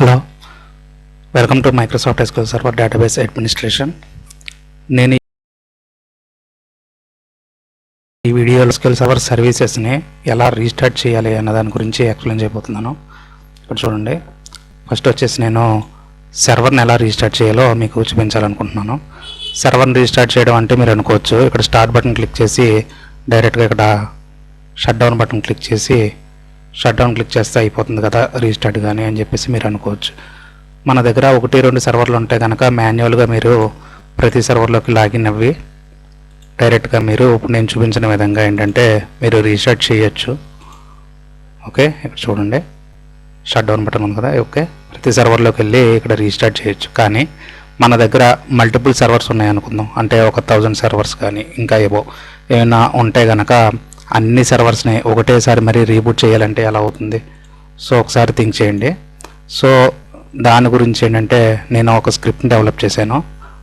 Hello, welcome to Microsoft SQL server database administration. నేను ఈ వీడియోలో ఎస్క్యూఎల్ సర్వర్ సర్వీసెస్ని ఎలా రీస్టార్ట్ చేయాలి అన్న దాని గురించి ఎక్స్ప్లెయిన్ చేయబోతున్నాను. ఇక్కడ చూడండి, ఫస్ట్ వచ్చేసి నేను సర్వర్ని ఎలా రీస్టార్ట్ చేయాలో మీకు చూపించాలనుకుంటున్నాను. సర్వర్ని రీస్టార్ట్ చేయడం అంటే మీరు అనుకోవచ్చు, ఇక్కడ స్టార్ట్ బటన్ క్లిక్ చేసి డైరెక్ట్గా ఇక్కడ షట్ డౌన్ బటన్ క్లిక్ చేసి క్లిక్ చేస్తే అయిపోతుంది కదా రీస్టార్ట్ కానీ అని చెప్పేసి మీరు అనుకోవచ్చు. మన దగ్గర 1-2 సర్వర్లు ఉంటే కనుక మాన్యువల్గా మీరు ప్రతి సర్వర్లోకి లాగిన్ అవ్వి డైరెక్ట్గా మీరు ఇప్పుడు నేను చూపించిన విధంగా ఏంటంటే మీరు రీస్టార్ట్ చేయొచ్చు. ఓకే, ఇక్కడ చూడండి షట్ డౌన్ బటన్ ఉంది కదా. ఓకే, ప్రతి సర్వర్లోకి వెళ్ళి ఇక్కడ రీస్టార్ట్ చేయొచ్చు. కానీ మన దగ్గర మల్టిపుల్ సర్వర్స్ ఉన్నాయనుకుందాం, అంటే 1000 సర్వర్స్ కానీ ఇంకా ఏమైనా ఉంటే కనుక అన్ని సర్వర్స్ని ఒకటేసారి మరి రీబూట్ చేయాలంటే ఎలా అవుతుంది? సో ఒకసారి థింక్ చేయండి. సో దాని గురించి ఏంటంటే నేను ఒక స్క్రిప్ట్ని డెవలప్ చేశాను.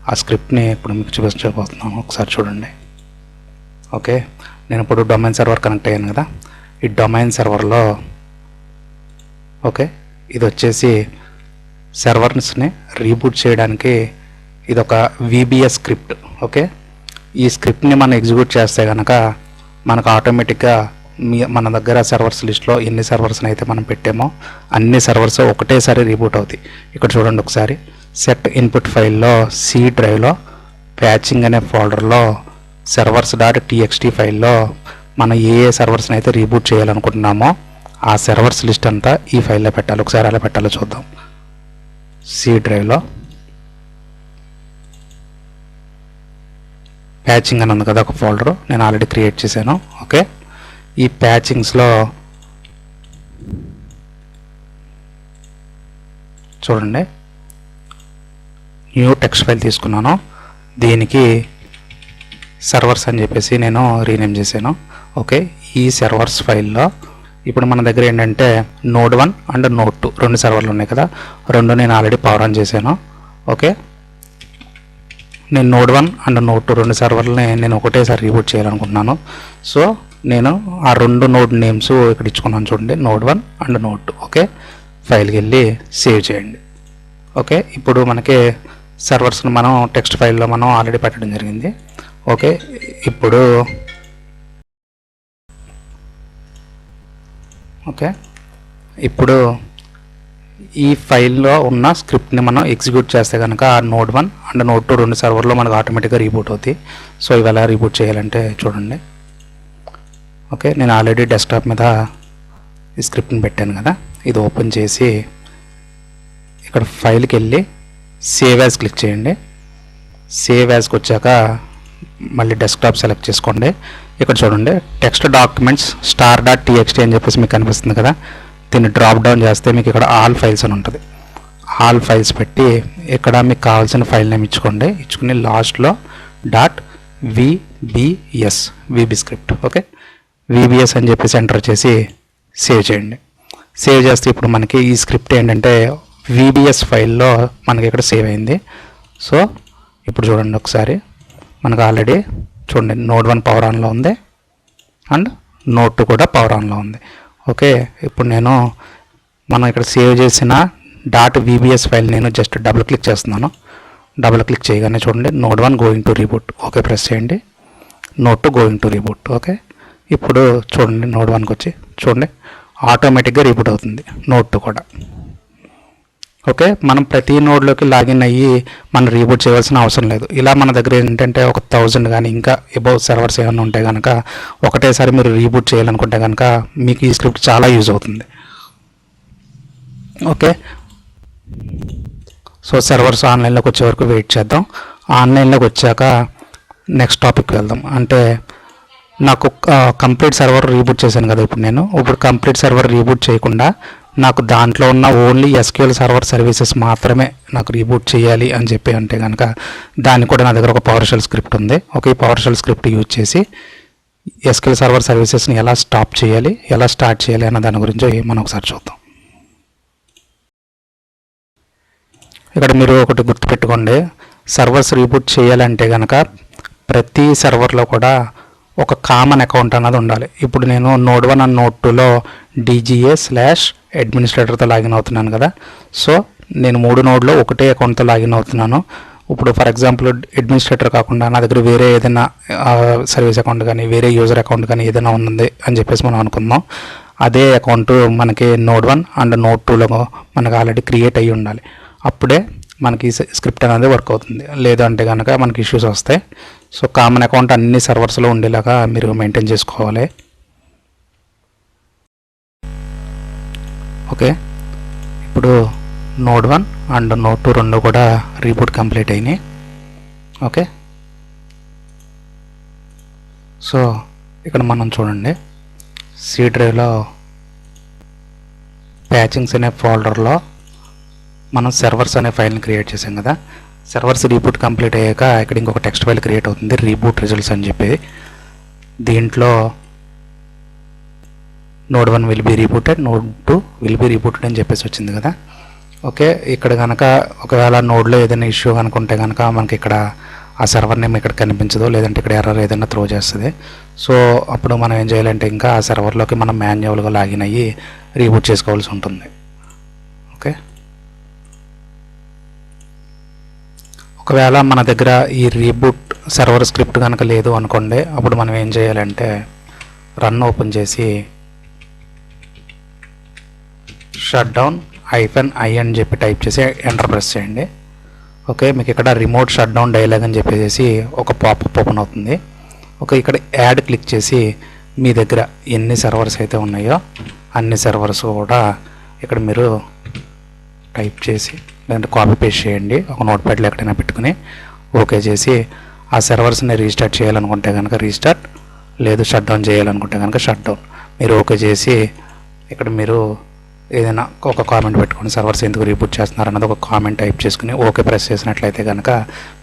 ఆ స్క్రిప్ట్ని ఇప్పుడు మీకు చూపించబోతున్నాను. ఒకసారి చూడండి. ఓకే, నేను ఇప్పుడు డొమైన్ సర్వర్ కనెక్ట్ అయ్యాను కదా. ఈ డొమైన్ సర్వర్లో ఓకే, ఇది వచ్చేసి సర్వర్స్ని రీబూట్ చేయడానికి ఇది ఒక VBS స్క్రిప్ట్. ఓకే, ఈ స్క్రిప్ట్ని మనం ఎగ్జిక్యూట్ చేస్తే కనుక మనకు ఆటోమేటిక్గా మన దగ్గర సర్వర్స్ లిస్ట్లో ఎన్ని సర్వర్స్ని అయితే మనం పెట్టామో అన్ని సర్వర్స్ ఒకటేసారి రీబూట్ అవుతాయి. ఇక్కడ చూడండి ఒకసారి, సెట్ ఇన్పుట్ ఫైల్లో C డ్రైవ్లో ప్యాచింగ్ అనే ఫోల్డర్లో servers.txt ఫైల్లో మనం ఏ సర్వర్స్ని అయితే రీబూట్ చేయాలనుకుంటున్నామో ఆ సర్వర్స్ లిస్ట్ అంతా ఈ ఫైల్లో పెట్టాలి. ఒకసారి అలా పెట్టాలో చూద్దాం. C డ్రైవ్లో ప్యాచింగ్ అని ఉంది కదా ఒక ఫోల్డరు, నేను ఆల్రెడీ క్రియేట్ చేశాను. ఓకే, ఈ ప్యాచింగ్స్లో చూడండి న్యూ టెక్స్ట్ ఫైల్ తీసుకున్నాను. దీనికి సర్వర్స్ అని చెప్పేసి నేను రీనేమ్ చేశాను. ఓకే, ఈ సర్వర్స్ ఫైల్లో ఇప్పుడు మన దగ్గర ఏంటంటే Node1 అండ్ Node2 2 సర్వర్లు ఉన్నాయి కదా. 2 నేను ఆల్రెడీ పవర్ ఆన్ చేశాను. ఓకే, నేను Node1 అండ్ Node2 2 సర్వర్లని నేను ఒకటేసారి రీబూట్ చేయాలనుకుంటున్నాను. సో నేను ఆ 2 నోడ్ నేమ్స్ ఇక్కడ ఇచ్చుకున్నాను చూడండి, Node1 అండ్ Node2. ఓకే, ఫైల్కి వెళ్ళి సేవ్ చేయండి. ఓకే, ఇప్పుడు మనకి సర్వర్స్ని మనం టెక్స్ట్ ఫైల్లో మనం ఆల్రెడీ పెట్టడం జరిగింది. ఓకే, ఇప్పుడు ఈ ఫైల్లో ఉన్న స్క్రిప్ట్ని మనం ఎగ్జిక్యూట్ చేస్తే కనుక ఆ Node1 అండ్ Node2 2 సర్వర్లో మనకు ఆటోమేటిక్గా రీబూట్ అవుతాయి. సో ఇవి ఎలా రీబూట్ చేయాలంటే చూడండి. ఓకే, నేను ఆల్రెడీ డెస్క్టాప్ మీద ఈ స్క్రిప్ట్ని పెట్టాను కదా. ఇది ఓపెన్ చేసి ఇక్కడ ఫైల్కి వెళ్ళి సేవ్ యాజ్ క్లిక్ చేయండి. సేవ్ యాజ్కి వచ్చాక మళ్ళీ డెస్క్టాప్ సెలెక్ట్ చేసుకోండి. ఇక్కడ చూడండి టెక్స్ట్ డాక్యుమెంట్స్ star.txt అని చెప్పేసి మీకు కనిపిస్తుంది కదా. దీన్ని డ్రాప్ డౌన్ చేస్తే మీకు ఇక్కడ ఆల్ ఫైల్స్ అని ఉంటుంది. ఆల్ ఫైల్స్ పెట్టి ఇక్కడ మీకు కావాల్సిన ఫైల్ నేమ్ ఇచ్చుకుని లాస్ట్లో .vbs VB script. Okay, VBS అని చెప్పేసి ఎంటర్ చేసి సేవ్ చేయండి. సేవ్ చేస్తే ఇప్పుడు మనకి ఈ స్క్రిప్ట్ ఏంటంటే VBS ఫైల్లో మనకి ఇక్కడ సేవ్ అయింది. సో ఇప్పుడు చూడండి ఒకసారి, మనకు ఆల్రెడీ చూడండి Node1 పవర్ ఆన్లో ఉంది అండ్ Node2 కూడా పవర్ ఆన్లో ఉంది. ఓకే, ఇప్పుడు మనం ఇక్కడ సేవ్ చేసిన .vbs ఫైల్ నేను జస్ట్ డబుల్ క్లిక్ చేస్తున్నాను. డబుల్ క్లిక్ చేయగానే చూడండి Node1 going to reboot. Okay, press చేయండి. Node2 going to reboot. Okay, ఇప్పుడు చూడండి Node1కి వచ్చి చూడండి ఆటోమేటిక్గా రీబూట్ అవుతుంది Node2 కూడా. ఓకే, మనం ప్రతి నోడ్లోకి లాగిన్ అయ్యి మనం రీబూట్ చేయవలసిన అవసరం లేదు. ఇలా మన దగ్గర ఏంటంటే 1000 కానీ ఇంకా అబౌవ్ సర్వర్స్ ఏమైనా ఉంటే కనుక ఒకటేసారి మీరు రీబూట్ చేయాలనుకుంటే కనుక మీకు ఈ స్క్రిప్ట్ చాలా యూజ్ అవుతుంది. ఓకే, సో సర్వర్స్ ఆన్లైన్లోకి వచ్చే వరకు వెయిట్ చేద్దాం. ఆన్లైన్లోకి వచ్చాక నెక్స్ట్ టాపిక్ వెళ్దాం. అంటే నాకు కంప్లీట్ సర్వర్ రీబూట్ చేశాను కదా. ఇప్పుడు కంప్లీట్ సర్వర్ రీబూట్ చేయకుండా నాకు దాంట్లో ఉన్న ఓన్లీ SQL సర్వర్ సర్వీసెస్ మాత్రమే నాకు రీబూట్ చేయాలి అని చెప్పి అంటే కనుక దానికి కూడా నా దగ్గర ఒక PowerShell స్క్రిప్ట్ ఉంది. ఓకే, ఈ PowerShell స్క్రిప్ట్ యూజ్ చేసి SQL సర్వర్ సర్వీసెస్ని ఎలా స్టాప్ చేయాలి, ఎలా స్టార్ట్ చేయాలి అన్న దాని గురించి మనం ఒకసారి చూద్దాం. ఇక్కడ మీరు ఒకటి గుర్తుపెట్టుకోండి, సర్వర్స్ రీబూట్ చేయాలంటే కనుక ప్రతి సర్వర్లో కూడా ఒక కామన్ అకౌంట్ అన్నది ఉండాలి. ఇప్పుడు నేను నోడ్ 1 అండ్ నోడ్ 2లో DGA/అడ్మినిస్ట్రేటర్తో లాగిన్ అవుతున్నాను కదా. సో నేను 3 నోడ్లో ఒకటే అకౌంట్తో లాగిన్ అవుతున్నాను. ఇప్పుడు ఫర్ ఎగ్జాంపుల్ అడ్మినిస్ట్రేటర్ కాకుండా నా దగ్గర వేరే ఏదైనా సర్వీస్ అకౌంట్ కానీ వేరే యూజర్ అకౌంట్ కానీ ఏదైనా ఉంది అని చెప్పేసి మనం అనుకుందాం. అదే అకౌంట్ మనకి నోడ్ 1 అండ్ నోడ్ 2లో మనకు ఆల్రెడీ క్రియేట్ అయ్యి ఉండాలి. అప్పుడే మనకి స్క్రిప్ట్ అనేది వర్క్ అవుతుంది. లేదంటే కనుక మనకి ఇష్యూస్ వస్తాయి. సో కామన్ అకౌంట్ అన్ని సర్వర్స్లో ఉండేలాగా మీరు మెయింటైన్ చేసుకోవాలి. ఓకే, ఇప్పుడు నోడ్ 1 అండ్ నోడ్ 2 రెండు కూడా రీబూట్ కంప్లీట్ అయినాయి. ఓకే, సో ఇక్కడ మనం చూడండి, సి డ్రైవ్లో ప్యాచింగ్స్ అనే ఫోల్డర్లో మనం సర్వర్స్ అనే ఫైల్ని క్రియేట్ చేసాం కదా. సర్వర్స్ రీబూట్ కంప్లీట్ అయ్యాక ఇక్కడ ఇంకొక టెక్స్ట్ ఫైల్ క్రియేట్ అవుతుంది, రీబూట్ రిజల్ట్స్ అని చెప్పి. దీంట్లో node 1 will be rebooted, node 2 will be rebooted అని చెప్పేసి వచ్చింది కదా. ఓకే, ఇక్కడ కనుక ఒకవేళ నోడ్లో ఏదైనా ఇష్యూ కనుకుంటే కనుక మనకి ఇక్కడ ఆ సర్వర్ నేమ్ ఇక్కడ కనిపించదు, లేదంటే ఇక్కడ ఎర్రర్ ఏదైనా త్రో చేస్తుంది. సో అప్పుడు మనం ఏం చేయాలంటే ఇంకా ఆ సర్వర్లోకి మనం మాన్యువల్గా లాగిన్ అయ్యి రీబూట్ చేసుకోవాల్సి ఉంటుంది. ఓకే, ఒకవేళ మన దగ్గర ఈ రీబూట్ సర్వర్ స్క్రిప్ట్ కనుక లేదు అనుకోండి, అప్పుడు మనం ఏం చేయాలంటే రన్ ఓపెన్ చేసి shutdown-i అని చెప్పి టైప్ చేసి ఎంటర్ ప్రెస్ చేయండి. ఓకే, మీకు ఇక్కడ రిమోట్ షట్డౌన్ డైలాగ్ అని చెప్పేసి ఒక పాపప్ ఓపెన్ అవుతుంది. ఓకే, ఇక్కడ యాడ్ క్లిక్ చేసి మీ దగ్గర ఎన్ని సర్వర్స్ అయితే ఉన్నాయో అన్ని సర్వర్స్ కూడా ఇక్కడ మీరు టైప్ చేసి లేదంటే కాపీ పేస్ట్ చేయండి. ఒక నోట్ ప్యాడ్లో ఎక్కడైనా పెట్టుకుని ఓకే చేసి ఆ సర్వర్స్ని రీస్టార్ట్ చేయాలనుకుంటే కనుక రీస్టార్ట్, లేదు షట్ డౌన్ చేయాలనుకుంటే కనుక షట్ డౌన్ మీరు ఓకే చేసి ఇక్కడ మీరు ఏదైనా ఒక కామెంట్ పెట్టుకుని సర్వర్స్ ఎందుకు రీబూట్ చేస్తున్నారు అన్నది ఒక కామెంట్ టైప్ చేసుకుని ఓకే ప్రెస్ చేసినట్లయితే కనుక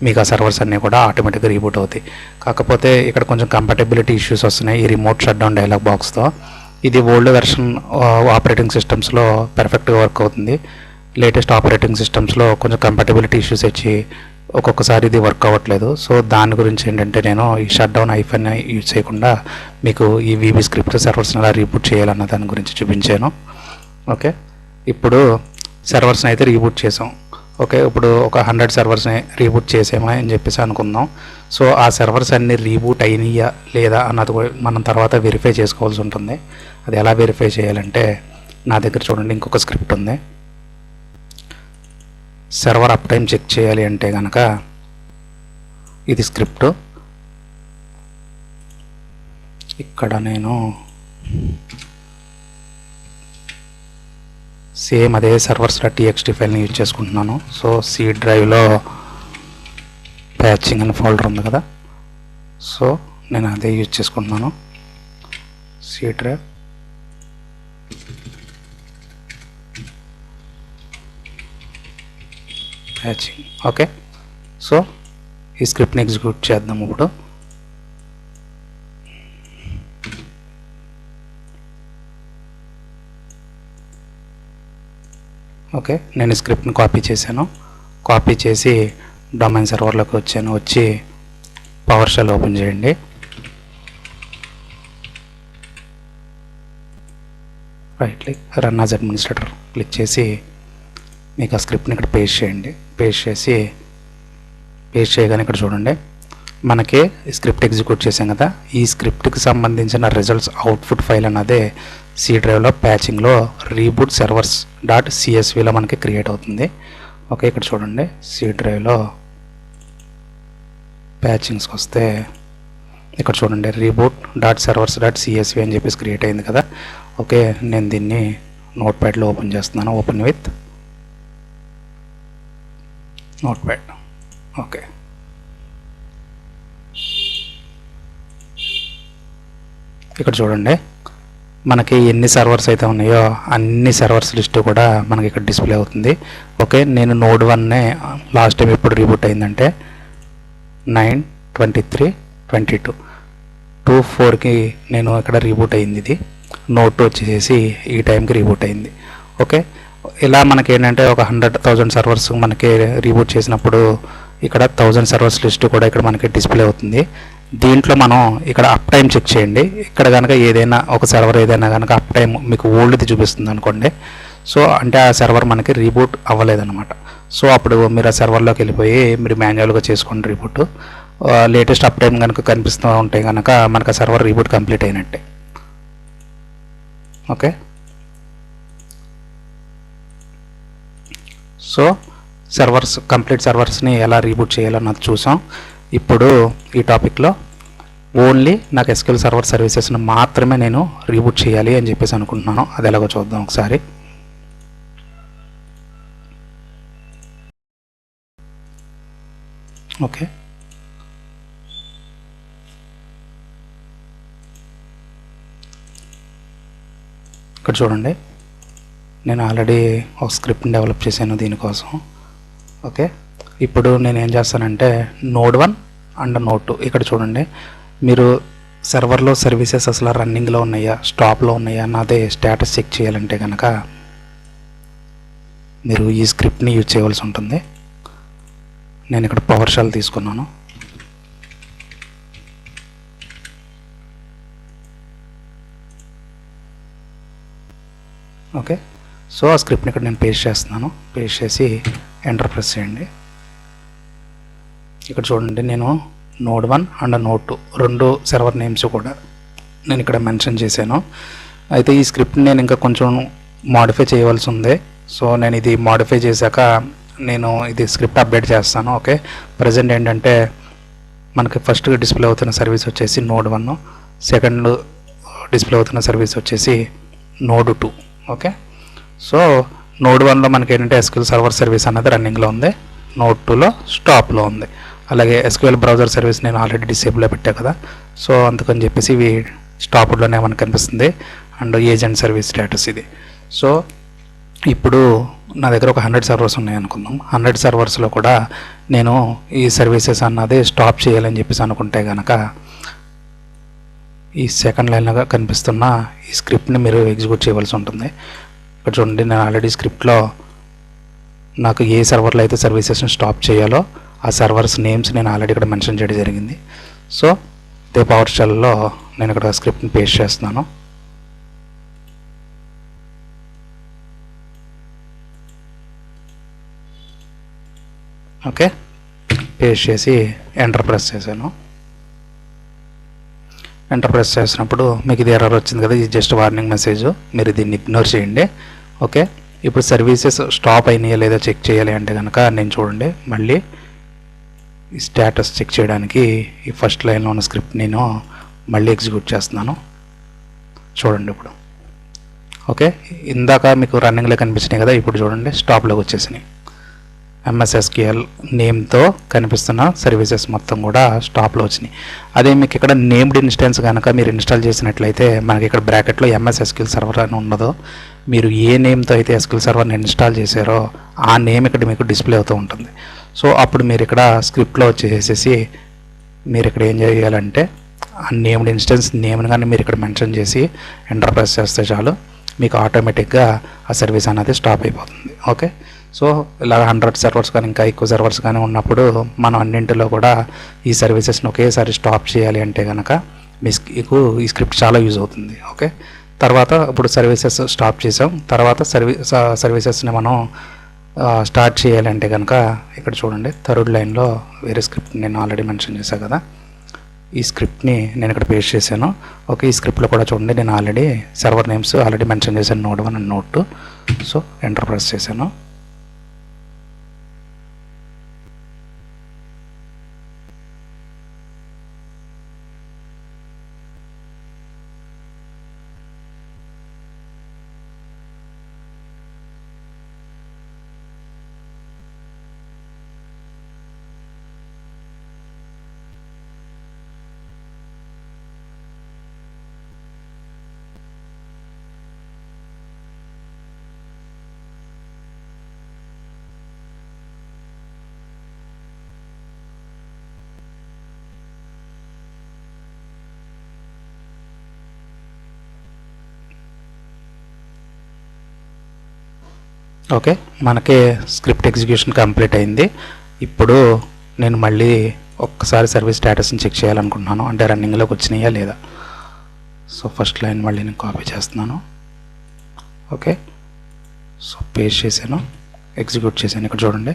మీకు ఆ సర్వర్స్ అన్నీ కూడా ఆటోమేటిక్గా రీబూట్ అవుతాయి. కాకపోతే ఇక్కడ కొంచెం కంపాటబిలిటీ ఇష్యూస్ వస్తున్నాయి ఈ రిమోట్ షట్ డౌన్ డైలాగ్ బాక్స్తో. ఇది ఓల్డ్ వెర్షన్ ఆపరేటింగ్ సిస్టమ్స్లో పర్ఫెక్ట్గా వర్క్ అవుతుంది. లేటెస్ట్ ఆపరేటింగ్ సిస్టమ్స్లో కొంచెం కంపాటబిలిటీ ఇష్యూస్ వచ్చి ఒక్కొక్కసారి ఇది వర్క్ అవ్వట్లేదు. సో దాని గురించి ఏంటంటే నేను ఈ షట్ డౌన్ ఐఫన్ యూజ్ చేయకుండా మీకు ఈ VB స్క్రిప్ట్ సర్వర్స్ని ఎలా రీబూట్ చేయాలన్న దాని గురించి చూపించాను. ఓకే, ఇప్పుడు సర్వర్స్ని అయితే రీబూట్ చేసాం. ఓకే, ఇప్పుడు ఒక 100 సర్వర్స్ని రీబూట్ చేసామా అని చెప్పేసి అనుకుందాం. సో ఆ సర్వర్స్ అన్ని రీబూట్ అయినాయా లేదా అన్నది మనం తర్వాత వెరిఫై చేసుకోవాల్సి ఉంటుంది. అది ఎలా వెరిఫై చేయాలంటే నా దగ్గర చూడండి ఇంకొక స్క్రిప్ట్ ఉంది. సర్వర్ అప్ టైం చెక్ చేయాలి అంటే కనుక ఇది స్క్రిప్ట్. ఇక్కడ నేను సేమ్ అదే servers.txt ఫైల్ని యూజ్ చేసుకుంటున్నాను. సో సి డ్రైవ్లో ప్యాచింగ్ అని ఫోల్డర్ ఉంది కదా, సో నేను అదే యూజ్ చేసుకుంటున్నాను. C drive patching. Okay, so ఈ స్క్రిప్ట్ని ఎగ్జిక్యూట్ చేద్దాం ఇప్పుడు. ఓకే, నేను ఈ స్క్రిప్ట్ని కాపీ చేశాను. కాపీ చేసి డొమైన్ సర్వర్లోకి వచ్చాను. వచ్చి పవర్ షెల్ ఓపెన్ చేయండి. Right click run as administrator click చేసి మీకు ఆ స్క్రిప్ట్ని ఇక్కడ పేస్ట్ చేయండి. పేస్ట్ చేయగానే ఇక్కడ చూడండి మనకి స్క్రిప్ట్ ఎగ్జిక్యూట్ చేసాం కదా, ఈ స్క్రిప్ట్కి సంబంధించిన రిజల్ట్స్ అవుట్పుట్ ఫైల్ అన్నదే సి డ్రైవ్లో ప్యాచింగ్లో రీబూట్ servers.csvలో మనకి క్రియేట్ అవుతుంది. ఓకే, ఇక్కడ చూడండి సి డ్రైవ్లో ప్యాచింగ్స్కి వస్తే ఇక్కడ చూడండి reboot.servers.csv అని చెప్పేసి క్రియేట్ అయింది కదా. ఓకే, నేను దీన్ని నోట్ ప్యాడ్లో ఓపెన్ చేస్తున్నాను. Open with note pad. Okay, ఇక్కడ చూడండి మనకి ఎన్ని సర్వర్స్ అయితే ఉన్నాయో అన్ని సర్వర్స్ లిస్ట్ కూడా మనకి ఇక్కడ డిస్ప్లే అవుతుంది. ఓకే, నేను నోడ్ 1నే లాస్ట్ టైం ఎప్పుడు రీబూట్ అయిందంటే 9/23/22 2/4కి నేను ఇక్కడ రీబూట్ అయింది. ఇది నోడ్ 2 వచ్చేసి ఈ టైంకి రీబూట్ అయింది. ఓకే, ఇలా మనకి ఏంటంటే ఒక 100,000 సర్వర్స్ మనకి రీబూట్ చేసినప్పుడు ఇక్కడ 1000 సర్వర్స్ లిస్ట్ కూడా ఇక్కడ మనకి డిస్ప్లే అవుతుంది. దీంట్లో మనం ఇక్కడ అప్ టైం చెక్ చేయండి. ఇక్కడ కనుక ఏదైనా ఒక సర్వర్ ఏదైనా కనుక అప్ టైం మీకు ఓల్డ్ది చూపిస్తుంది అనుకోండి, సో అంటే ఆ సర్వర్ మనకి రీబూట్ అవ్వలేదన్నమాట. సో అప్పుడు మీరు ఆ సర్వర్లోకి వెళ్ళిపోయి మీరు మాన్యువల్గా చేసుకోండి రీబూట్. లేటెస్ట్ అప్ టైం కనుక కనిపిస్తూ ఉంటే కనుక మనకు ఆ సర్వర్ రీబూట్ కంప్లీట్ అయినట్టే. ఓకే, సో కంప్లీట్ సర్వర్స్ని ఎలా రీబూట్ చేయాలన్నది చూసాం. ఇప్పుడు ఈ టాపిక్లో ఓన్లీ నాకు ఎస్క్యూఎల్ సర్వర్ సర్వీసెస్ని మాత్రమే నేను రీబూట్ చేయాలి అని చెప్పేసి అనుకుంటున్నాను. అది ఎలాగో చూద్దాం ఒకసారి. ఓకే, ఇక్కడ చూడండి, నేను ఆల్రెడీ ఒక స్క్రిప్ట్ని డెవలప్ చేశాను దీనికోసం. ఓకే, ఇప్పుడు నేను ఏం చేస్తానంటే నోడ్ 1 అండ్ నోడ్ 2 ఇక్కడ చూడండి, మీరు సర్వర్లో సర్వీసెస్ అసలు రన్నింగ్లో ఉన్నాయా స్టాప్లో ఉన్నాయా అన్నదే స్టేటస్ చెక్ చేయాలంటే కనుక మీరు ఈ స్క్రిప్ట్ని యూజ్ చేయవలసి ఉంటుంది. నేను ఇక్కడ పవర్ షెల్ తీసుకున్నాను. ఓకే, సో ఆ స్క్రిప్ట్ని ఇక్కడ నేను పేస్ట్ చేస్తున్నాను. పేస్ట్ చేసి ఎంటర్ ప్రెస్ చేయండి. ఇక్కడ చూడండి, నేను నోడ్ 1 అండ్ నోడ్ 2 రెండు సర్వర్ నేమ్స్ కూడా నేను ఇక్కడ మెన్షన్ చేశాను. అయితే ఈ స్క్రిప్ట్ని నేను ఇంకా కొంచెం మాడిఫై చేయవలసి ఉంది. సో నేను ఇది మాడిఫై చేశాక నేను ఇది స్క్రిప్ట్ అప్డేట్ చేస్తాను. ఓకే, ప్రజెంట్ ఏంటంటే మనకి ఫస్ట్ డిస్ప్లే అవుతున్న సర్వీస్ వచ్చేసి నోడ్ 1, సెకండ్ డిస్ప్లే అవుతున్న సర్వీస్ వచ్చేసి నోడ్ 2. ఓకే, సో నోడ్ 1లో మనకి ఏంటంటే ఎస్క్యూఎల్ సర్వర్ సర్వీస్ అన్నది రన్నింగ్లో ఉంది, నోడ్ 2లో స్టాప్లో ఉంది. అలాగే ఎస్క్యూఎల్ బ్రౌజర్ సర్వీస్ నేను ఆల్రెడీ డిసేబుల్లో పెట్టా కదా, సో అందుకని చెప్పేసి ఇవి స్టాప్లోనే మనకు కనిపిస్తుంది. అండ్ ఏజెంట్ సర్వీస్ స్టేటస్ ఇది. సో ఇప్పుడు నా దగ్గర ఒక 100 సర్వర్స్ ఉన్నాయి అనుకుందాం. 100 సర్వర్స్లో కూడా నేను ఈ సర్వీసెస్ అన్నది స్టాప్ చేయాలని చెప్పేసి అనుకుంటే కనుక ఈ సెకండ్ లైన్లో కనిపిస్తున్న ఈ స్క్రిప్ట్ని మీరు ఎగ్జిక్యూట్ చేయవలసి ఉంటుంది. ఇక్కడ చూడండి, నేను ఆల్రెడీ స్క్రిప్ట్లో నాకు ఏ సర్వర్లో అయితే సర్వీసెస్ని స్టాప్ చేయాలో ఆ సర్వర్స్ నేమ్స్ నేను ఆల్రెడీ ఇక్కడ మెన్షన్ చేయడం జరిగింది. సో ఇదే పవర్ షెల్లో నేను ఇక్కడ స్క్రిప్ట్ని పేస్ట్ చేస్తున్నాను. ఓకే, పేస్ట్ చేసి ఎంటర్ ప్రెస్ చేశాను. ఎంటర్ ప్రెస్ చేసినప్పుడు మీకు ఇది ఎర్రర్ వచ్చింది కదా, ఇది జస్ట్ వార్నింగ్ మెసేజ్, మీరు దీన్ని ఇగ్నోర్ చేయండి. ఓకే, ఇప్పుడు సర్వీసెస్ స్టాప్ అయినాయా లేదా చెక్ చేయాలి అంటే కనుక నేను చూడండి మళ్ళీ ఈ స్టేటస్ చెక్ చేయడానికి ఈ ఫస్ట్ లైన్లో ఉన్న స్క్రిప్ట్ నేను మళ్ళీ ఎగ్జిక్యూట్ చేస్తున్నాను. చూడండి ఇప్పుడు. ఓకే, ఇందాక మీకు రన్నింగ్లో కనిపించినాయి కదా, ఇప్పుడు చూడండి స్టాప్లోకి వచ్చేసినాయి. MSSQL నేమ్తో కనిపిస్తున్న సర్వీసెస్ మొత్తం కూడా స్టాప్లో వచ్చినాయి. అదే మీకు ఇక్కడ నేమ్డ్ ఇన్స్టెన్స్ కనుక మీరు ఇన్స్టాల్ చేసినట్లయితే మనకి ఇక్కడ బ్రాకెట్లో MSSQL సర్వర్ అని ఉండదు. మీరు ఏ నేమ్తో అయితే SQL సర్వర్ని ఇన్స్టాల్ చేశారో ఆ నేమ్ ఇక్కడ మీకు డిస్ప్లే అవుతూ ఉంటుంది. సో అప్పుడు మీరు ఇక్కడ స్క్రిప్ట్లో వచ్చేసేసి మీరు ఇక్కడ ఏం చేయాలంటే ఆ నేమ్డ్ ఇన్స్టెన్స్ నేమ్ని కానీ మీరు ఇక్కడ మెన్షన్ చేసి ఎంటర్ ప్రెస్ చేస్తే చాలు, మీకు ఆటోమేటిక్గా ఆ సర్వీస్ అనేది స్టాప్ అయిపోతుంది. ఓకే, సో ఇలా 100 సర్వర్స్ కానీ ఇంకా ఎక్కువ సర్వర్స్ కానీ ఉన్నప్పుడు మనం అన్నింటిలో కూడా ఈ సర్వీసెస్ని ఒకేసారి స్టాప్ చేయాలి అంటే కనుక మీకు ఈ స్క్రిప్ట్ చాలా యూజ్ అవుతుంది. ఓకే, తర్వాత ఇప్పుడు సర్వీసెస్ స్టాప్ చేసాం, తర్వాత సర్వీసెస్ని మనం స్టార్ట్ చేయాలంటే కనుక ఇక్కడ చూడండి థర్డ్ లైన్లో వేరే స్క్రిప్ట్ నేను ఆల్రెడీ మెన్షన్ చేశాను కదా, ఈ స్క్రిప్ట్ని నేను ఇక్కడ పేస్ట్ చేశాను. ఓకే, ఈ స్క్రిప్ట్లో కూడా చూడండి నేను already server names already mention చేశాను, node 1 and node 2. So enter press చేశాను. ఓకే, మనకి స్క్రిప్ట్ ఎగ్జిక్యూషన్ కంప్లీట్ అయింది. ఇప్పుడు నేను మళ్ళీ ఒక్కసారి సర్వీస్ స్టేటస్ని చెక్ చేయాలనుకుంటున్నాను, అంటే రన్నింగ్లోకి వచ్చినాయా లేదా. సో ఫస్ట్ లైన్ మళ్ళీ నేను కాపీ చేస్తున్నాను. ఓకే, సో పేస్ట్ చేశాను, ఎగ్జిక్యూట్ చేశాను. ఇక్కడ చూడండి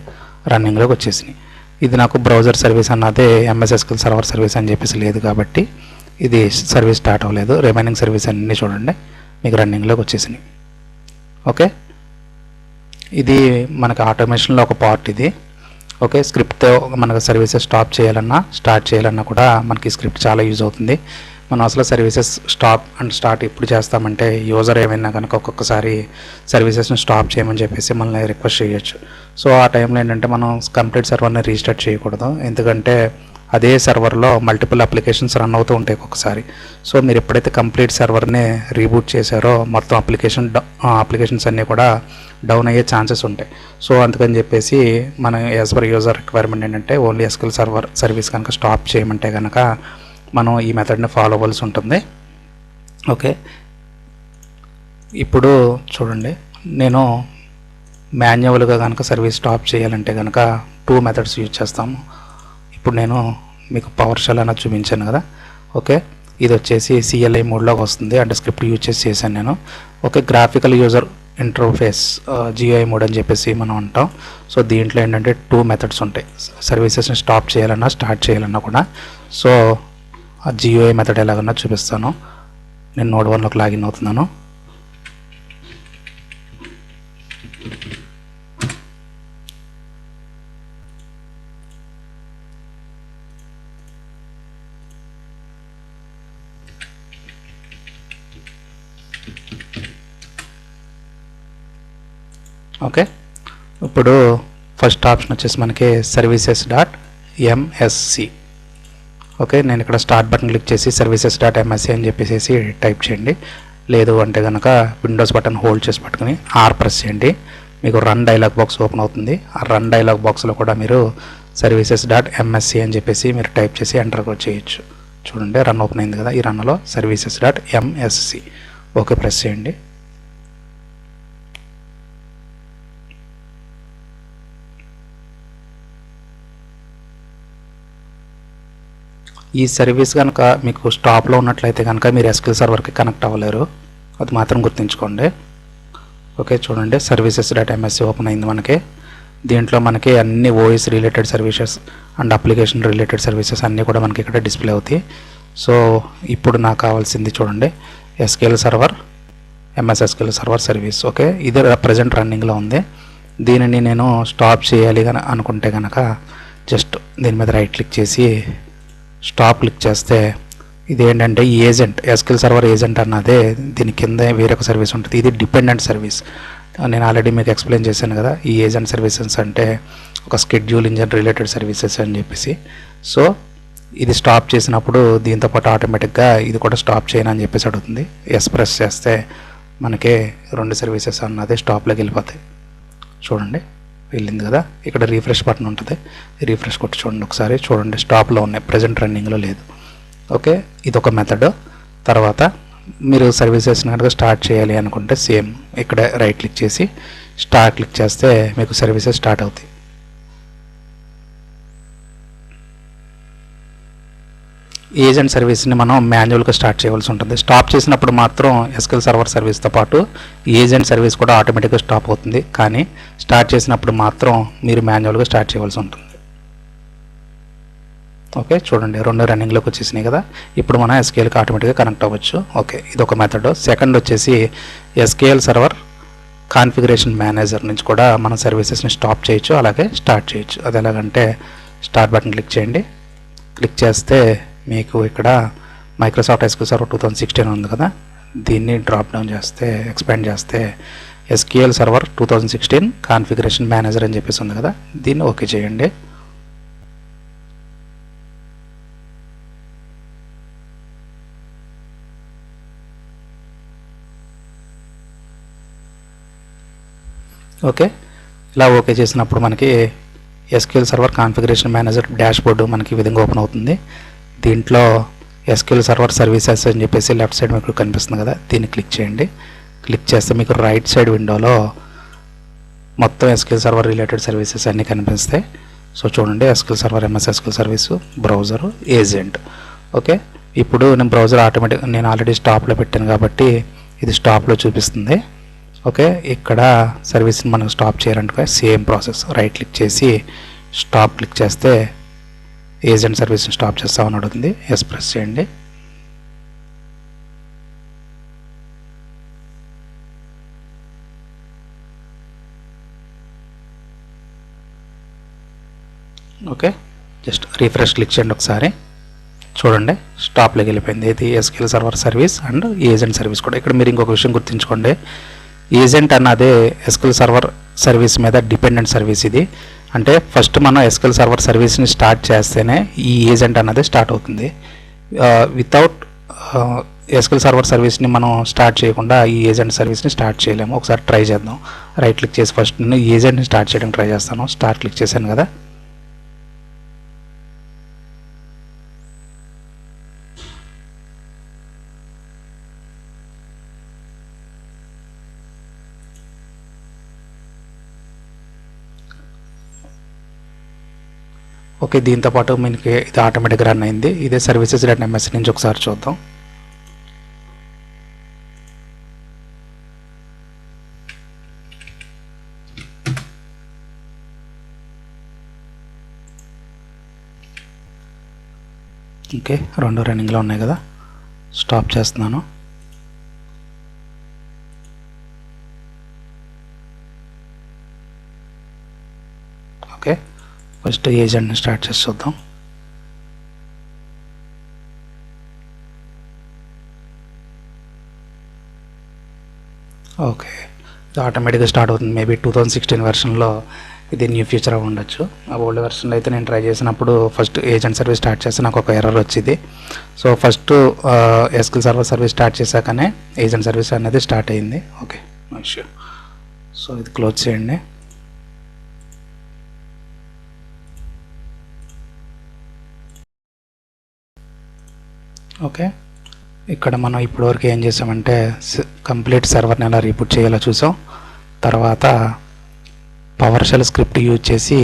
రన్నింగ్లోకి వచ్చేసినాయి. ఇది నాకు బ్రౌజర్ సర్వీస్ అన్నదే MS SQL సర్వర్ సర్వీస్ అని చెప్పేసి లేదు కాబట్టి ఇది సర్వీస్ స్టార్ట్ అవ్వలేదు. రిమైనింగ్ సర్వీస్ అన్నీ చూడండి మీకు రన్నింగ్లోకి వచ్చేసినాయి. ఓకే, ఇది మనకి ఆటోమేషన్లో ఒక పార్ట్ ఇది. ఓకే, స్క్రిప్ట్తో మనకు సర్వీసెస్ స్టాప్ చేయాలన్నా స్టార్ట్ చేయాలన్నా కూడా మనకి స్క్రిప్ట్ చాలా యూజ్ అవుతుంది. మనం అసలు సర్వీసెస్ స్టాప్ అండ్ స్టార్ట్ ఎప్పుడు చేస్తామంటే యూజర్ ఏమైనా కనుక ఒక్కొక్కసారి సర్వీసెస్ని స్టాప్ చేయమని చెప్పేసి మనల్ని రిక్వెస్ట్ చేయొచ్చు. సో ఆ టైంలో ఏంటంటే మనం కంప్లీట్ సర్వర్ని రీస్టార్ట్ చేయకూడదు, ఎందుకంటే అదే సర్వర్లో మల్టిపుల్ అప్లికేషన్స్ రన్ అవుతూ ఉంటాయి ఒక్కొక్కసారి. సో మీరు ఎప్పుడైతే కంప్లీట్ సర్వర్ని రీబూట్ చేశారో మొత్తం అప్లికేషన్స్ అన్నీ కూడా డౌన్ అయ్యే ఛాన్సెస్ ఉంటాయి. సో అందుకని చెప్పేసి మనం యాజ్ పర్ యూజర్ రిక్వైర్మెంట్ ఏంటంటే ఓన్లీ SQL సర్వర్ సర్వీస్ కనుక స్టాప్ చేయమంటే కనుక మనం ఈ మెథడ్ని ఫాలో అవ్వాల్సి ఉంటుంది. ఓకే, ఇప్పుడు చూడండి నేను మాన్యువల్గా కనుక సర్వీస్ స్టాప్ చేయాలంటే కనుక 2 మెథడ్స్ యూజ్ చేస్తాము. ఇప్పుడు నేను మీకు పవర్ షెల్ అన్నది చూపించాను కదా. ఓకే, ఇది వచ్చేసి CLI మోడ్లోకి వస్తుంది, అంటే స్క్రిప్ట్ యూజ్ చేశాను నేను. Okay, graphical user interface GUI mode అని చెప్పేసి మనం అంటాం. సో దీంట్లో ఏంటంటే 2 మెథడ్స్ ఉంటాయి, సర్వీసెస్ని స్టాప్ చేయాలన్నా స్టార్ట్ చేయాలన్నా కూడా. సో ఆ GUI మెథడ్ ఎలాగన్నా చూపిస్తాను. నేను నోడ్ 1లోకి లాగిన్ అవుతున్నాను. ఓకే, ఇప్పుడు ఫస్ట్ ఆప్షన్ వచ్చేసి మనకి services.msc. ఓకే, నేను ఇక్కడ స్టార్ట్ బటన్ క్లిక్ చేసి services.msc అని చెప్పేసి టైప్ చేయండి. లేదు అంటే కనుక విండోస్ బటన్ హోల్డ్ చేసి పట్టుకుని ప్రెస్ చేయండి, మీకు రన్ డైలాగ్ బాక్స్ ఓపెన్ అవుతుంది. ఆ రన్ డైలాగ్ బాక్స్లో కూడా మీరు services.msc అని చెప్పేసి మీరు టైప్ చేసి ఎంటర్ కూడా చేయొచ్చు. చూడండి రన్ ఓపెన్ అయింది కదా, ఈ రన్లో services.msc. ఓకే ప్రెస్ చేయండి. ఈ సర్వీస్ కనుక మీకు స్టాప్లో ఉన్నట్లయితే కనుక మీరు SQL సర్వర్కి కనెక్ట్ అవ్వలేరు, అది మాత్రం గుర్తుంచుకోండి. ఓకే, చూడండి services.msc ఓపెన్ అయింది మనకి. దీంట్లో మనకి అన్ని OS related services and application related services అన్నీ కూడా మనకి ఇక్కడ డిస్ప్లే అవుతాయి. సో ఇప్పుడు నాకు కావాల్సింది చూడండి SQL server, MS SQL server service. Okay, ఇది ప్రజెంట్ రన్నింగ్లో ఉంది. దీనిని నేను స్టాప్ చేయాలి అనుకుంటే కనుక జస్ట్ దీని మీద రైట్ క్లిక్ చేసి స్టాప్ క్లిక్ చేస్తే ఇదేంటంటే ఈ ఏజెంట్ SQL సర్వర్ ఏజెంట్ అన్నదే దీని కింద వేరొక సర్వీస్ ఉంటుంది. ఇది డిపెండెంట్ సర్వీస్, నేను ఆల్రెడీ మీకు ఎక్స్ప్లెయిన్ చేశాను కదా. ఈ ఏజెంట్ సర్వీసెస్ అంటే ఒక స్కెడ్యూల్ ఇంజన్ రిలేటెడ్ సర్వీసెస్ అని చెప్పేసి. సో ఇది స్టాప్ చేసినప్పుడు దీంతో పాటు ఆటోమేటిక్గా ఇది కూడా స్టాప్ చేయను అని చెప్పేసి అడుగుతుంది. ప్రెస్ చేస్తే మనకి 2 సర్వీసెస్ అన్నది స్టాప్లోకి వెళ్ళిపోతాయి. చూడండి వెళ్ళింది కదా. ఇక్కడ రీఫ్రెష్ బటన్ ఉంటుంది, రీఫ్రెష్ కొట్టి చూడండి ఒకసారి. చూడండి స్టాప్లో ఉన్నాయి, ప్రజెంట్ రన్నింగ్లో లేదు. ఓకే, ఇది ఒక మెథడ్. తర్వాత మీరు సర్వీసెస్ని కనుక స్టార్ట్ చేయాలి అనుకుంటే సేమ్ ఇక్కడ రైట్ క్లిక్ చేసి స్టార్ట్ క్లిక్ చేస్తే మీకు సర్వీసెస్ స్టార్ట్ అవుతాయి. ఏజెంట్ సర్వీస్ని మనం మాన్యువల్గా స్టార్ట్ చేయవలసి ఉంటుంది. స్టాప్ చేసినప్పుడు మాత్రం SQL సర్వర్ సర్వీస్తో పాటు ఏజెంట్ సర్వీస్ కూడా ఆటోమేటిక్గా స్టాప్ అవుతుంది, కానీ స్టార్ట్ చేసినప్పుడు మాత్రం మీరు మాన్యువల్గా స్టార్ట్ చేయవలసి ఉంటుంది. ఓకే, చూడండి 2 రన్నింగ్లోకి వచ్చేసినాయి కదా. ఇప్పుడు మనం SQLకి ఆటోమేటిక్గా కనెక్ట్ అవ్వచ్చు. ఓకే, ఇది ఒక మెథడ్. సెకండ్ వచ్చేసి SQL సర్వర్ కాన్ఫిగరేషన్ మేనేజర్ నుంచి కూడా మనం సర్వీసెస్ని స్టాప్ చేయొచ్చు, అలాగే స్టార్ట్ చేయొచ్చు. అది ఎలాగంటే స్టార్ట్ బటన్ క్లిక్ చేయండి. క్లిక్ చేస్తే మీకు ఇక్కడ మైక్రోసాఫ్ట్ SQL సర్వర్ 2016 ఉంది కదా, దీన్ని డ్రాప్ డౌన్ చేస్తే ఎక్స్పాండ్ చేస్తే SQL సర్వర్ 2016 కాన్ఫిగరేషన్ మేనేజర్ అని చెప్పేసి ఉంది కదా, దీన్ని ఓకే చేయండి. ఓకే, ఇలా ఓకే చేసినప్పుడు మనకి SQL server configuration manager dash board మనకి ఈ విధంగా ఓపెన్ అవుతుంది. దీంట్లో SQL సర్వర్ సర్వీసెస్ అని చెప్పేసి లెఫ్ట్ సైడ్ మీకు కనిపిస్తుంది కదా, దీన్ని క్లిక్ చేయండి. క్లిక్ చేస్తే మీకు రైట్ సైడ్ విండోలో మొత్తం SQL సర్వర్ రిలేటెడ్ సర్వీసెస్ అన్నీ కనిపిస్తాయి. సో చూడండి SQL server, MS SQL service, browser, agent. Okay, ఇప్పుడు నేను బ్రౌజర్ నేను ఆల్రెడీ స్టాప్లో పెట్టాను కాబట్టి ఇది స్టాప్లో చూపిస్తుంది. ఓకే, ఇక్కడ సర్వీస్ని మనం స్టాప్ చేయాలంటే సేమ్ ప్రాసెస్, రైట్ క్లిక్ చేసి స్టాప్ క్లిక్ చేస్తే ఏజెంట్ సర్వీస్ని స్టాప్ చేస్తామని అడుగుతుంది. ఎస్ ప్రెస్ చేయండి. ఓకే, జస్ట్ రీఫ్రెష్ క్లిక్ చేయండి ఒకసారి. చూడండి స్టాప్లోకి వెళ్ళిపోయింది. ఇది SQL server service and agent service కూడా. ఇక్కడ మీరు ఇంకొక విషయం గుర్తుంచుకోండి, ఏజెంట్ అన్నదే ఎస్క్యూఎల్ సర్వర్ సర్వీస్ మీద డిపెండెంట్ సర్వీస్. ఇది అంటే ఫస్ట్ మనం ఎస్క్యూఎల్ సర్వర్ సర్వీస్ని స్టార్ట్ చేస్తేనే ఈ ఏజెంట్ అన్నది స్టార్ట్ అవుతుంది. వితౌట్ ఎస్క్యూఎల్ సర్వర్ సర్వీస్ని మనం స్టార్ట్ చేయకుండా ఈ ఏజెంట్ సర్వీస్ని స్టార్ట్ చేయలేము. ఒకసారి ట్రై చేద్దాం. రైట్ క్లిక్ చేసి ఫస్ట్ నేను ఏజెంట్ని స్టార్ట్ చేయడానికి ట్రై చేస్తాను. స్టార్ట్ క్లిక్ చేశాను కదా. ఓకే, దీంతోపాటు మనకి ఇది ఆటోమేటిక్గా రన్ అయింది. ఇదే services.ms నుంచి ఒకసారి చూద్దాం. ఓకే, రెండు రన్నింగ్లో ఉన్నాయి కదా. స్టాప్ చేస్తున్నాను. ఓకే, ఫస్ట్ ఏజెంట్ని స్టార్ట్ చేసి చూద్దాం. ఓకే, ఇది ఆటోమేటిక్గా స్టార్ట్ అవుతుంది. మేబీ 2016 వెర్షన్లో ఇది న్యూ ఫీచర్ అవి ఉండొచ్చు. ఆ ఓల్డ్ వెర్షన్లో అయితే నేను ట్రై చేసినప్పుడు ఫస్ట్ ఏజెంట్ సర్వీస్ స్టార్ట్ చేస్తే నాకు ఒక ఎర్రర్ వచ్చింది. So first SQL server service start చేశాకనే ఏజెంట్ సర్వీస్ అనేది స్టార్ట్ అయింది. Okay, issue. సో ఇది క్లోజ్ చేయండి. ఓకే, ఇక్కడ మనం ఇప్పటివరకు ఏం చేసామంటే కంప్లీట్ సర్వర్ని ఎలా రీబూట్ చేయాలో చూసాం. తర్వాత పవర్ షెల్ స్క్రిప్ట్ యూజ్ చేసి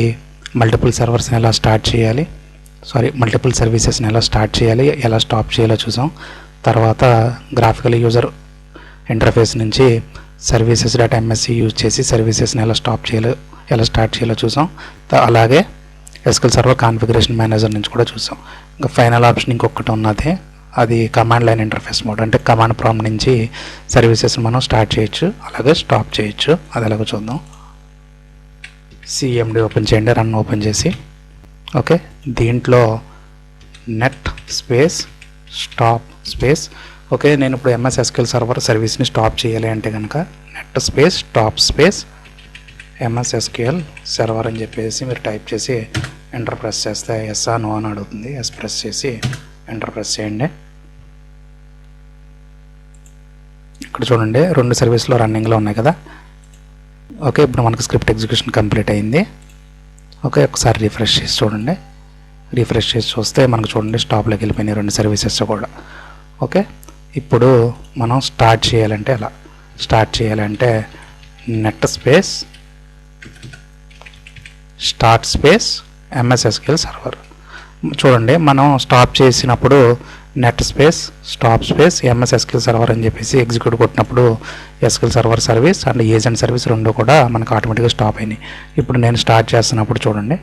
మల్టిపుల్ సర్వర్స్ని ఎలా స్టార్ట్ చేయాలి, మల్టిపుల్ సర్వీసెస్ని ఎలా స్టార్ట్ చేయాలి, ఎలా స్టాప్ చేయాలో చూసాం. తర్వాత గ్రాఫికల్ యూజర్ ఇంటర్ఫేస్ నుంచి services.ms యూజ్ చేసి సర్వీసెస్ని ఎలా స్టాప్ చేయాలో, ఎలా స్టార్ట్ చేయాలో చూసాం. అలాగే ఎస్క్యూఎల్ సర్వర్ కాన్ఫిగరేషన్ మేనేజర్ నుంచి కూడా చూసాం. ఇంకా ఫైనల్ ఆప్షన్ ఇంకొకటి ఉన్నది, అది కమాండ్ లైన్ ఇంటర్ఫేస్ మోడ్. అంటే కమాండ్ ప్రాంప్ట్ నుంచి సర్వీసెస్ని మనం స్టార్ట్ చేయొచ్చు, అలాగే స్టాప్ చేయొచ్చు. అది ఎలాగో చూద్దాం. CMD ఓపెన్ చేయండి, రన్ ఓపెన్ చేసి. ఓకే, దీంట్లో net space stop space. Okay, నేను ఇప్పుడు MS SQL సర్వర్ సర్వీస్ని స్టాప్ చేయాలి అంటే కనుక net space stop space MS SQL server అని చెప్పేసి మీరు టైప్ చేసి ఎంటర్ ప్రెస్ చేస్తే ఎస్ ఆ నో అని అడుగుతుంది. ఎస్ ప్రెస్ చేసి ఎంటర్ ప్రెస్ చేయండి. ఇక్కడ చూడండి రెండు సర్వీస్లో రన్నింగ్లో ఉన్నాయి కదా. ఓకే, ఇప్పుడు మనకు స్క్రిప్ట్ ఎగ్జిక్యూషన్ కంప్లీట్ అయింది. ఓకే, ఒకసారి రిఫ్రెష్ చేసి చూడండి. రిఫ్రెష్ చేసి చూస్తే మనకు చూడండి స్టాప్లోకి వెళ్ళిపోయినాయి రెండు సర్వీసెస్ కూడా. ఓకే, ఇప్పుడు మనం స్టార్ట్ చేయాలంటే ఎలా స్టార్ట్ చేయాలంటే net space start space MS SQL server. చూడండి మనం స్టాప్ చేసినప్పుడు net space stop space MS SQL server అని చెప్పేసి ఎగ్జిక్యూట్ కొట్టినప్పుడు SQL server service and agent service రెండు కూడా మనకు ఆటోమేటిక్గా స్టాప్ అయినాయి. ఇప్పుడు నేను స్టార్ట్ చేస్తున్నప్పుడు చూడండి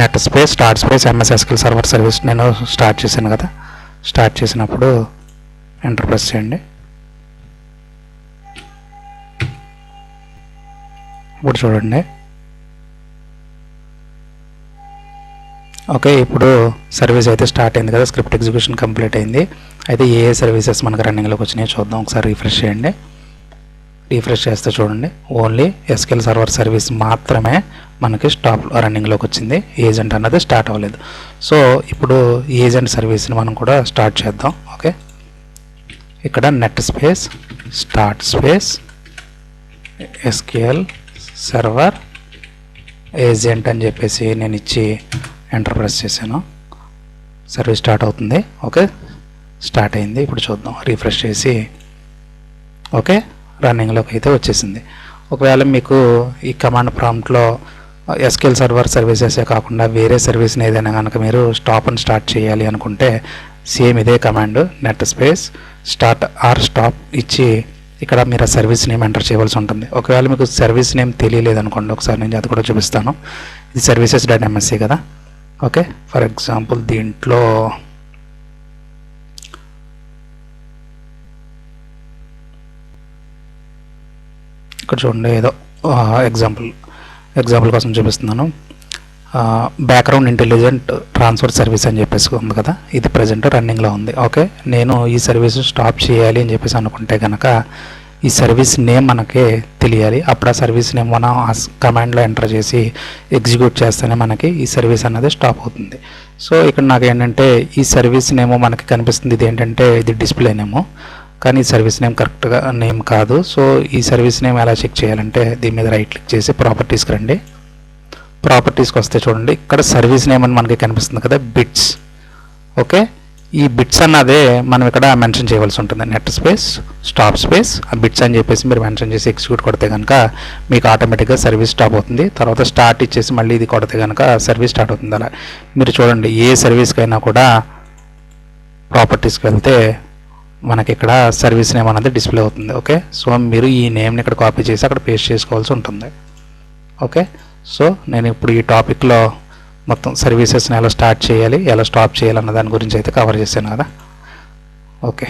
net space start space MS SQL server service నేను స్టార్ట్ చేశాను కదా. స్టార్ట్ చేసినప్పుడు ఎంటర్ ప్రెస్ చేయండి. ఇప్పుడు చూడండి. ఓకే, ఇప్పుడు సర్వీస్ అయితే స్టార్ట్ అయింది కదా, స్క్రిప్ట్ ఎగ్జిక్యూషన్ కంప్లీట్ అయింది. అయితే ఏ సర్వీసెస్ మనకు రన్నింగ్లోకి వచ్చినాయో చూద్దాం. ఒకసారి రిఫ్రెష్ చేయండి. రిఫ్రెష్ చేస్తే చూడండి ఓన్లీ SQL సర్వర్ సర్వీస్ మాత్రమే మనకి స్టాప్ రన్నింగ్లోకి వచ్చింది, ఏజెంట్ అన్నది స్టార్ట్ అవ్వలేదు. సో ఇప్పుడు ఏజెంట్ సర్వీస్ని మనం కూడా స్టార్ట్ చేద్దాం. ఓకే, ఇక్కడ net space start space SQL server agent అని చెప్పేసి నేను ఇచ్చి ఎంటర్ ప్రెస్ చేశాను. సర్వీస్ స్టార్ట్ అవుతుంది. ఓకే, స్టార్ట్ అయింది. ఇప్పుడు చూద్దాం. రిఫ్రెష్ చేసి ఓకే రన్నింగ్లోకి అయితే వచ్చేసింది. ఒకవేళ మీకు ఈ కమాండ్ ప్రాంప్ట్లో ఎస్క్యూఎల్ సర్వర్ సర్వీసెసే కాకుండా వేరే సర్వీస్ని ఏదైనా కనుక మీరు స్టాప్ అండ్ స్టార్ట్ చేయాలి అనుకుంటే సేమ్ ఇదే command net space start or stop ఇచ్చి ఇక్కడ మీరు ఆ సర్వీస్ నేమ్ ఎంటర్ చేయవలసి ఉంటుంది. ఒకవేళ మీకు సర్వీస్ నేమ్ తెలియలేదు అనుకోండి, ఒకసారి నేను అది కూడా చూపిస్తాను. ఇది services.msc కదా. ఓకే, ఫర్ ఎగ్జాంపుల్ దీంట్లో ఇక్కడ చూడండి, ఏదో ఎగ్జాంపుల్ కోసం చూపిస్తున్నాను. బ్యాక్గ్రౌండ్ ఇంటెలిజెంట్ ట్రాన్స్ఫర్ సర్వీస్ అని చెప్పేసి ఉంది కదా, ఇది ప్రజెంట్ రన్నింగ్లో ఉంది. ఓకే, నేను ఈ సర్వీస్ స్టాప్ చేయాలి అని చెప్పేసి అనుకుంటే కనుక ఈ సర్వీస్ నేమ్ మనకి తెలియాలి. అప్పుడు ఆ సర్వీస్ నేమ్ మనం ఆ కమాండ్లో ఎంటర్ చేసి ఎగ్జిక్యూట్ చేస్తేనే మనకి ఈ సర్వీస్ అనేది స్టాప్ అవుతుంది. సో ఇక్కడ నాకు ఏంటంటే ఈ సర్వీస్ నేమో మనకి కనిపిస్తుంది, ఇది ఏంటంటే ఇది డిస్ప్లే నేమో, కానీ ఈ సర్వీస్ నేమ్ కరెక్ట్గా నేమ్ కాదు. సో ఈ సర్వీస్ నేమ్ ఎలా చెక్ చేయాలంటే దీని మీద రైట్ క్లిక్ చేసి ప్రాపర్టీస్కి రండి. ప్రాపర్టీస్కి వస్తే చూడండి, ఇక్కడ సర్వీస్ నేమ్ అని మనకి కనిపిస్తుంది కదా, బిట్స్. ఓకే, ఈ బిట్స్ అన్నదే మనం ఇక్కడ మెన్షన్ చేయవలసి ఉంటుంది. నెట్ స్పేస్ స్టాప్ స్పేస్ ఆ బిట్స్ అని చెప్పేసి మీరు మెన్షన్ చేసి ఎగ్జిక్యూట్ కొడితే కనుక మీకు ఆటోమేటిక్గా సర్వీస్ స్టాప్ అవుతుంది. తర్వాత స్టార్ట్ ఇచ్చేసి మళ్ళీ ఇది కొడితే కనుక సర్వీస్ స్టార్ట్ అవుతుంది. అలా మీరు చూడండి, ఏ సర్వీస్కైనా కూడా ప్రాపర్టీస్కి వెళ్తే మనకి ఇక్కడ సర్వీస్ నేమ్ అనేది డిస్ప్లే అవుతుంది. ఓకే, సో మీరు ఈ నేమ్ని ఇక్కడ కాపీ చేసి అక్కడ పేస్ట్ చేసుకోవాల్సి ఉంటుంది. ఓకే, సో నేను ఇప్పుడు ఈ టాపిక్లో మొత్తం సర్వీసెస్ని ఎలా స్టార్ట్ చేయాలి, ఎలా స్టాప్ చేయాలి అన్న దాని గురించి అయితే కవర్ చేశాను కదా. ఓకే.